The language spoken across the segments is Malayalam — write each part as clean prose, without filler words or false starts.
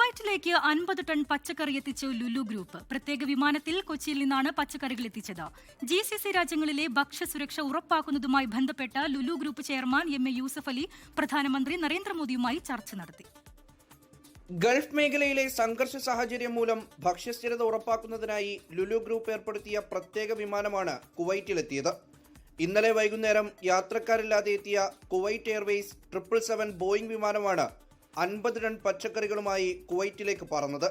കുവൈറ്റിലേക്ക് 50 ടൺ പച്ചക്കറി എത്തിച്ചു ലുലു ഗ്രൂപ്പ്. പ്രത്യേക വിമാനത്തിൽ കൊച്ചിയിൽ നിന്നാണ് പച്ചക്കറികൾ എത്തിച്ചത്. GCC രാജ്യങ്ങളിലെ ഭക്ഷ്യസുരക്ഷ ഉറപ്പാക്കുന്നതുമായി ബന്ധപ്പെട്ട Lulu group chairman MA Yusuf Ali പ്രധാനമന്ത്രി നരേന്ദ്രമോദിയുമായി ചർച്ച നടത്തി. ഗൾഫ് മേഖലയിലെ സംഘർഷ സാഹചര്യം മൂലം ഭക്ഷ്യസ്ഥിരത ഉറപ്പാക്കുന്നതിനായി ലുലു ഗ്രൂപ്പ് ഏർപ്പെടുത്തിയ പ്രത്യേക വിമാനമാണ് കുവൈറ്റിലെത്തിയത്. ഇന്നലെ വൈകുന്നേരം യാത്രക്കാരില്ലാതെ എത്തിയ കുവൈറ്റ് എയർവേസ് 777 ബോയിംഗ് വിമാനമാണ് 50 ടൺ പച്ചക്കറികളുമായി കുവൈറ്റിലേക്ക് പറന്നത്.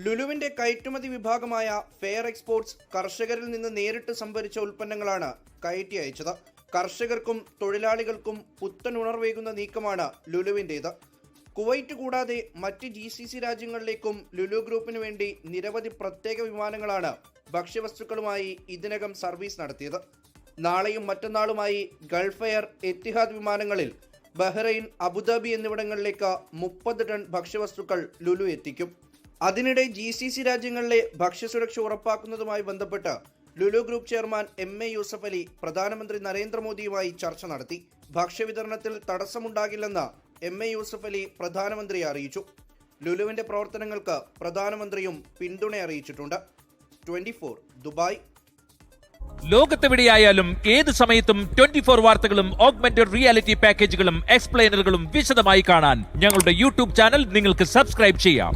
ലുലുവിന്റെ കയറ്റുമതി വിഭാഗമായ ഫെയർ എക്സ്പോർട്സ് കർഷകരിൽ നിന്ന് നേരിട്ട് സംഭരിച്ച ഉൽപ്പന്നങ്ങളാണ് കയറ്റി അയച്ചത്. കർഷകർക്കും തൊഴിലാളികൾക്കും പുത്തൻ ഉണർവേകുന്ന നീക്കമാണ് ലുലുവിൻ്റേത്. കുവൈറ്റ് കൂടാതെ മറ്റ് GCC രാജ്യങ്ങളിലേക്കും ലുലു ഗ്രൂപ്പിന് വേണ്ടി നിരവധി പ്രത്യേക വിമാനങ്ങളാണ് ഭക്ഷ്യവസ്തുക്കളുമായി ഇതിനകം സർവീസ് നടത്തിയത്. നാളെയും മറ്റന്നാളുമായി ഗൾഫ് എയർ, എത്തിഹാദ് വിമാനങ്ങളിൽ ബഹ്റൈൻ, അബുദാബി എന്നിവിടങ്ങളിലേക്ക് 30 ടൺ ഭക്ഷ്യവസ്തുക്കൾ ലുലു എത്തിക്കും. അതിനിടെ GCC രാജ്യങ്ങളിലെ ഭക്ഷ്യസുരക്ഷ ഉറപ്പാക്കുന്നതുമായി ബന്ധപ്പെട്ട് Lulu group chairman MA Yusuf Ali പ്രധാനമന്ത്രി നരേന്ദ്രമോദിയുമായി ചർച്ച നടത്തി. ഭക്ഷ്യവിതരണത്തിൽ തടസ്സമുണ്ടാകില്ലെന്ന് MA യൂസഫ് അലി പ്രധാനമന്ത്രിയെ അറിയിച്ചു. ലുലുവിന്റെ പ്രവർത്തനങ്ങൾക്ക് പ്രധാനമന്ത്രിയും പിന്തുണ അറിയിച്ചിട്ടുണ്ട്. 24 ദുബായ്. ലോകത്തെവിടെയായാലും ഏത് സമയത്തും 24 വാർത്തകളും ഓഗ്മെന്റഡ് റിയാലിറ്റി പാക്കേജുകളും എക്സ്പ്ലെയിനറുകളും വിശദമായി കാണാൻ ഞങ്ങളുടെ YouTube ചാനൽ നിങ്ങൾക്ക് സബ്സ്ക്രൈബ് ചെയ്യാം.